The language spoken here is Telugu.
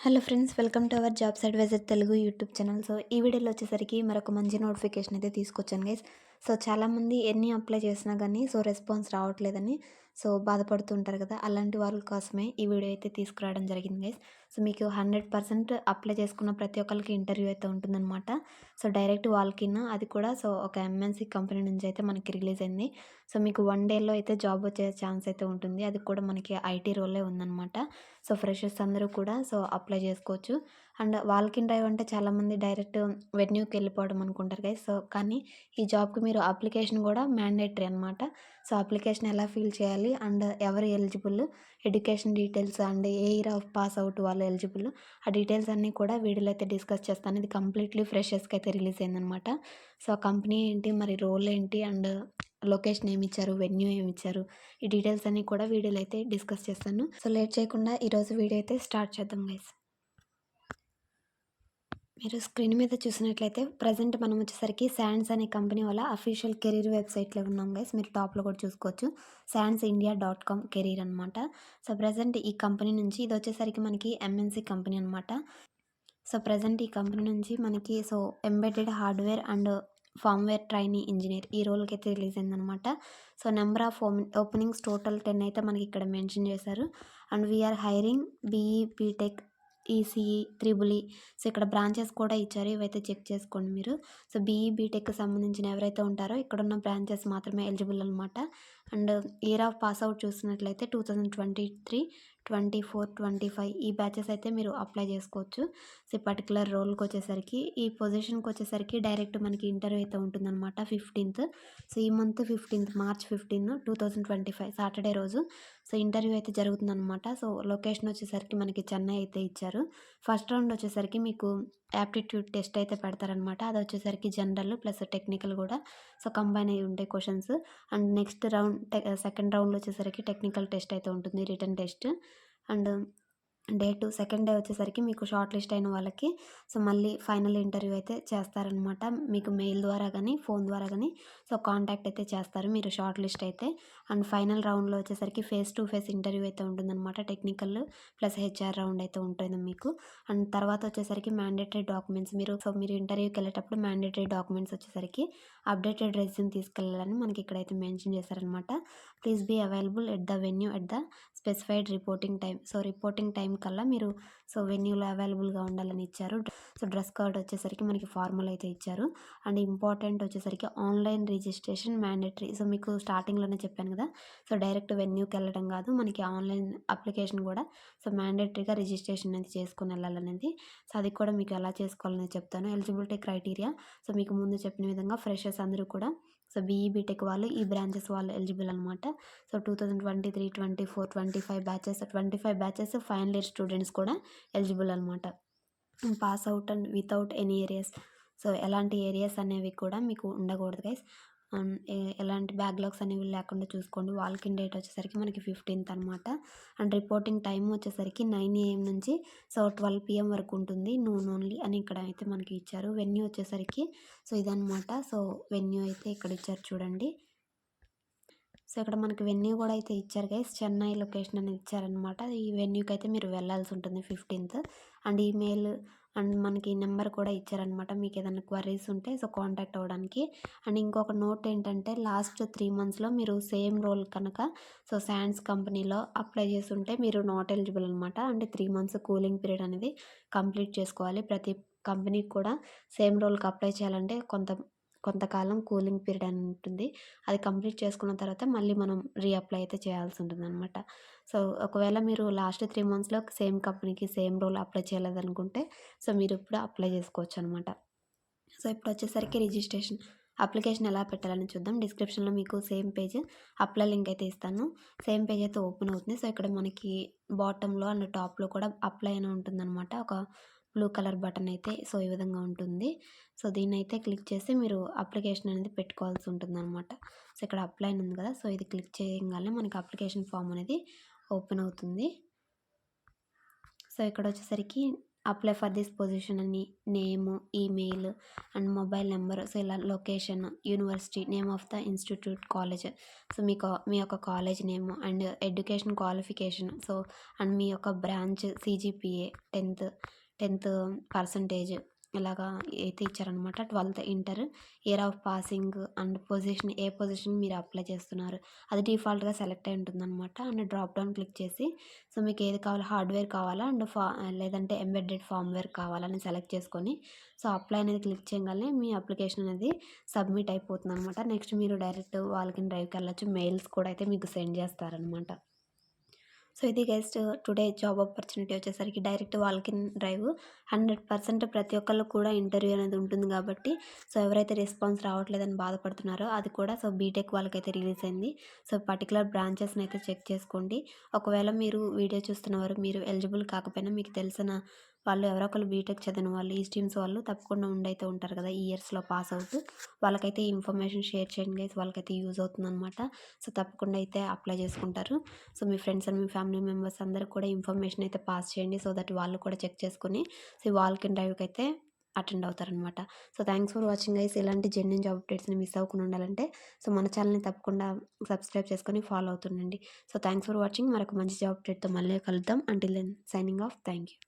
Hello friends, welcome to our jobs adviser Telugu YouTube channel. So ఈ వీడియోలో వచ్చేసరికి మరొక మంచి నోటిఫికేషన్ అయితే తీసుకొచ్చాను గైస్. సో చాలామంది ఎన్ని అప్లై చేసినా కానీ రెస్పాన్స్ రావట్లేదని బాధపడుతుంటారు కదా, అలాంటి వాళ్ళ కోసమే ఈ వీడియో అయితే తీసుకురావడం జరిగింది గైస్. సో మీకు 100% అప్లై చేసుకున్న ప్రతి ఒక్కరికి ఇంటర్వ్యూ అయితే ఉంటుందన్నమాట. సో డైరెక్ట్ వాళ్ళకిన్నా అది కూడా ఒక ఎంఎన్సీ కంపెనీ నుంచి అయితే మనకి రిలీజ్ అయింది. సో మీకు 1 డేలో అయితే జాబ్ వచ్చే ఛాన్స్ అయితే ఉంటుంది. అది కూడా మనకి ఐటీ రోలే ఉందన్నమాట. సో ఫ్రెషర్స్ అందరూ కూడా అప్లై చేసుకోవచ్చు. అండ్ వాల్క్ ఇన్ డ్రైవ్ అంటే చాలామంది డైరెక్ట్ వెన్యూకి వెళ్ళిపోవడం అనుకుంటారు గైస్. కానీ ఈ జాబ్‌కి మీరు అప్లికేషన్ కూడా మ్యాండేటరీ అనమాట. సో అప్లికేషన్ ఎలా ఫిల్ చేయాలి అండ్ ఎవరు eligible, education details and A year of pass out వాళ్ళు ఎలిజిబుల్, ఆ డీటెయిల్స్ అన్నీ కూడా వీడియోలో అయితే డిస్కస్ చేస్తాను. ఇది కంప్లీట్లీ ఫ్రెషర్స్కి అయితే రిలీజ్ అయిందనమాట. సో ఆ కంపెనీ ఏంటి, మరి రోల్ ఏంటి అండ్ లొకేషన్ ఏమిచ్చారు, వెన్యూ ఏమిచ్చారు, ఈ డీటెయిల్స్ అన్నీ కూడా వీడియోలో అయితే డిస్కస్ చేస్తాను. సో లేట్ చేయకుండా ఈరోజు వీడియో అయితే స్టార్ట్ చేద్దాం గైస్. మీరు స్క్రీన్ మీద చూసినట్లయితే ప్రజెంట్ మనం వచ్చేసరికి శాండ్స్ అనే కంపెనీ వాళ్ళ అఫీషియల్ కెరీర్ వెబ్సైట్లో ఉన్నాం గైస్. మీరు టాప్లో కూడా చూసుకోవచ్చు, SANDSindia.com కెరీర్ అనమాట. సో ప్రజెంట్ ఈ కంపెనీ నుంచి ఇది వచ్చేసరికి మనకి ఎంఎన్సీ కంపెనీ అనమాట. సో ప్రజెంట్ ఈ కంపెనీ నుంచి మనకి embedded hardware and firmware trainee engineer ఈ రోల్కి అయితే రిలీజ్ అయిందనమాట. So number of openings total 10 అయితే మనకి ఇక్కడ మెన్షన్ చేశారు. And we are hiring BE, B Tech, ECE, triple E. So ఇక్కడ బ్రాంచెస్ కూడా ఇచ్చారు, ఇవైతే చెక్ చేసుకోండి మీరు. సో బీఈ, బీటెక్కి సంబంధించిన ఎవరైతే ఉంటారో ఇక్కడున్న బ్రాంచెస్ మాత్రమే ఎలిజిబుల్ అనమాట. And year of pass out చూసినట్లయితే 2023, 24, 25 ఈ బ్యాచెస్ అయితే మీరు అప్లై చేసుకోవచ్చు. సో ఈ పర్టికులర్ రోల్కి వచ్చేసరికి, ఈ పొజిషన్కి వచ్చేసరికి డైరెక్ట్ మనకి ఇంటర్వ్యూ అయితే ఉంటుందన్నమాట 15th. సో ఈ మంత్ 15th, మార్చ్ 15, 2025 సాటర్డే రోజు సో ఇంటర్వ్యూ అయితే జరుగుతుందన్నమాట. సో లొకేషన్ వచ్చేసరికి మనకి చెన్నై అయితే ఇచ్చారు. ఫస్ట్ రౌండ్ వచ్చేసరికి మీకు యాప్టిట్యూడ్ టెస్ట్ అయితే పెడతారనమాట. అది వచ్చేసరికి జనరల్ ప్లస్ టెక్నికల్ కూడా కంబైన్ అయ్యి ఉంటాయి questions. And next round second రౌండ్లో వచ్చేసరికి టెక్నికల్ టెస్ట్ అయితే ఉంటుంది, return test. And second day వచ్చేసరికి మీకు షార్ట్ లిస్ట్ అయిన వాళ్ళకి మళ్ళీ ఫైనల్ ఇంటర్వ్యూ అయితే చేస్తారనమాట. మీకు మెయిల్ ద్వారా కానీ ఫోన్ ద్వారా కానీ కాంటాక్ట్ అయితే చేస్తారు మీరు షార్ట్ లిస్ట్ అయితే. అండ్ ఫైనల్ రౌండ్లో వచ్చేసరికి ఫేస్ టు ఫేస్ ఇంటర్వ్యూ అయితే ఉంటుందన్నమాట. టెక్నికల్ ప్లస్ హెచ్ఆర్ రౌండ్ అయితే ఉంటుంది మీకు. అండ్ తర్వాత వచ్చేసరికి మ్యాండేటరీ డాక్యుమెంట్స్ మీరు ఇంటర్వ్యూకి వెళ్ళేటప్పుడు మ్యాండేటరీ డాక్యుమెంట్స్ వచ్చేసరికి అప్డేటెడ్ రెజ్యూమ్ తీసుకెళ్ళాలని మనకి ఇక్కడైతే మెన్షన్ చేశారనమాట. Please be available at the venue at the specified reporting time. Reporting time కల్లా మీరు వెన్యూలో అవైలబుల్గా ఉండాలని ఇచ్చారు. డ్రెస్ కోడ్ వచ్చేసరికి మనకి ఫార్మల్ అయితే ఇచ్చారు. అండ్ ఇంపార్టెంట్ వచ్చేసరికి ఆన్లైన్ రిజిస్ట్రేషన్ మ్యాండేటరీ. మీకు స్టార్టింగ్లోనే చెప్పాను కదా, డైరెక్ట్ వెన్యూకి వెళ్ళడం కాదు, మనకి ఆన్లైన్ అప్లికేషన్ కూడా మ్యాండేటరీగా రిజిస్ట్రేషన్ అనేది చేసుకుని వెళ్ళాలనేది. అది కూడా మీకు ఎలా చేసుకోవాలనేది చెప్తాను. ఎలిజిబిలిటీ క్రైటీరియా మీకు ముందు చెప్పిన విధంగా ఫ్రెషర్స్ అందరూ కూడా బీఈ, బీటెక్ వాళ్ళు ఈ బ్రాంచెస్ వాళ్ళు ఎలిజిబుల్ అనమాట. 2023, 24, 25 బ్యాచెస్ ఫైనల్ ఇయర్ స్టూడెంట్స్ కూడా ఎలిజిబుల్ అనమాట. Pass out and without any areas. ఎలాంటి ఏరియాస్ అనేవి కూడా మీకు ఉండకూడదు గైస్. ఎలాంటి బ్యాక్లాగ్స్ అనేవి లేకుండా చూసుకోండి. వాల్క్ ఇన్ డేట్ వచ్చేసరికి మనకి 15th అనమాట. అండ్ రిపోర్టింగ్ టైం వచ్చేసరికి 9 AM నుంచి 12 PM వరకు ఉంటుంది. నూన్ ఓన్లీ అని ఇక్కడ అయితే మనకి ఇచ్చారు. వెన్యూ వచ్చేసరికి ఇదనమాట. వెన్యూ అయితే ఇక్కడ ఇచ్చారు చూడండి. ఇక్కడ మనకి వెన్యూ కూడా అయితే ఇచ్చారు గైస్, చెన్నై లొకేషన్ అనేది ఇచ్చారనమాట. ఈ వెన్యూకి అయితే మీరు వెళ్ళాల్సి ఉంటుంది 15th. అండ్ ఈమెయిల్ అండ్ మనకి నెంబర్ కూడా ఇచ్చారనమాట, మీకు ఏదైనా క్వరీస్ ఉంటే కాంటాక్ట్ అవ్వడానికి. అండ్ ఇంకొక నోట్ ఏంటంటే, లాస్ట్ 3 monthsలో మీరు సేమ్ రోల్ కనుక శాండ్స్ కంపెనీలో అప్లై చేసి ఉంటే మీరు నాట్ ఎలిజిబుల్ అనమాట. అంటే 3 months కూలింగ్ పీరియడ్ అనేది కంప్లీట్ చేసుకోవాలి. ప్రతి కంపెనీకి కూడా సేమ్ రోల్కి అప్లై చేయాలంటే కొంతకాలం కూలింగ్ పీరియడ్ అని ఉంటుంది. అది కంప్లీట్ చేసుకున్న తర్వాత మళ్ళీ మనం రీఅప్లై అయితే చేయాల్సి ఉంటుందన్నమాట. ఒకవేళ మీరు లాస్ట్ 3 monthsలో సేమ్ కంపెనీకి సేమ్ రోల్ అప్లై చేయలేదనుకుంటే మీరు ఇప్పుడు అప్లై చేసుకోవచ్చు అనమాట. ఇప్పుడు వచ్చేసరికి రిజిస్ట్రేషన్ అప్లికేషన్ ఎలా పెట్టాలని చూద్దాం. డిస్క్రిప్షన్లో మీకు సేమ్ పేజ్ అప్లై లింక్ అయితే ఇస్తాను. సేమ్ పేజ్ అయితే ఓపెన్ అవుతుంది. ఇక్కడ మనకి బాటంలో అండ్ టాప్లో కూడా అప్లై అని ఉంటుందన్నమాట. ఒక బ్లూ కలర్ బటన్ అయితే ఈ విధంగా ఉంటుంది. దీన్ని అయితే క్లిక్ చేసి మీరు అప్లికేషన్ అనేది పెట్టుకోవాల్సి ఉంటుందన్నమాట. ఇక్కడ అప్లై అని ఉంది కదా, ఇది క్లిక్ చేయగానే మనకి అప్లికేషన్ ఫామ్ అనేది ఓపెన్ అవుతుంది. ఇక్కడ వచ్చేసరికి అప్లై ఫర్ దిస్ పొజిషన్ అని name, email and mobile number, so ఇలా location, university, name of the institute, college, so మీ యొక్క college name and education qualification, so and మీ యొక్క బ్రాంచ్, సీజీపీఏ, 10థ్ పర్సంటేజ్ ఇలాగా అయితే ఇచ్చారనమాట. 12థ్ inter, year of passing and position, ఏ పొజిషన్ మీరు అప్లై చేస్తున్నారు అది డిఫాల్ట్‌గా సెలెక్ట్ అయి ఉంటుందనమాట. అండ్ డ్రాప్ డౌన్ క్లిక్ చేసి సో మీకు ఏది కావాలో హార్డ్వేర్ కావాలా అండ్ లేదంటే ఎంబెడెడ్ ఫార్మ్‌వేర్ కావాలని సెలెక్ట్ చేసుకొని సో అప్లై అనేది క్లిక్ చేయగానే మీ అప్లికేషన్ అనేది సబ్మిట్ అయిపోతుందనమాట. నెక్స్ట్ మీరు డైరెక్ట్ వాల్కిన్ డ్రైవ్‌కి వెళ్ళొచ్చు. మెయిల్స్ కూడా అయితే మీకు సెండ్ చేస్తారనమాట. సో ఇది గైస్ టుడే జాబ్ ఆపర్చునిటీ వచ్చేసరికి డైరెక్ట్ వాల్కిన్ డ్రైవ్ 100% ప్రతి ఒక్కళ్ళు కూడా ఇంటర్వ్యూ అనేది ఉంటుంది కాబట్టి సో ఎవరైతే రెస్పాన్స్ రావట్లేదని బాధపడుతున్నారో అది కూడా సో బీటెక్ వాళ్ళకైతే రిలీజ్ అయింది. సో పర్టికులర్ బ్రాంచెస్ని అయితే చెక్ చేసుకోండి. ఒకవేళ మీరు వీడియో చూస్తున్నవారు మీరు ఎలిజిబుల్ కాకపోయినా మీకు తెలిసిన వాళ్ళు ఎవరో ఒకళ్ళు బీటెక్ చదివిన వాళ్ళు ఈ స్ట్రీమ్స్ వాళ్ళు తప్పకుండా ఉండైతే ఉంటారు కదా ఈ ఇయర్స్లో పాస్ అవుతూ వాళ్ళకైతే ఈ ఇన్ఫర్మేషన్ షేర్ చేయండి గైస్. వాళ్ళకైతే యూజ్ అవుతుందన్నమాట. సో తప్పకుండా అయితే అప్లై చేసుకుంటారు. So me friends and me family members అందరికి కూడా ఇన్ఫర్మేషన్ అయితే పాస్ చేయండి. సో దట్ వాళ్ళు కూడా చెక్ చేసుకొని సో వాల్కిన్ డ్రైవ్కి అయితే అటెండ్ అవుతారనమాట. So thanks for watching guys. ఇలాంటి జెన్యూన్ జాబ్ అప్డేట్స్ని మిస్ అవ్వకుండా ఉండాలంటే సో మన ఛానల్ని తప్పకుండా సబ్స్క్రైబ్ చేసుకొని ఫాలో అవుతుండండి. So thanks for watching. మరొక మంచి జాబ్ అప్డేట్తో మళ్ళీ కలుద్దాం. Until then signing off. Thank you.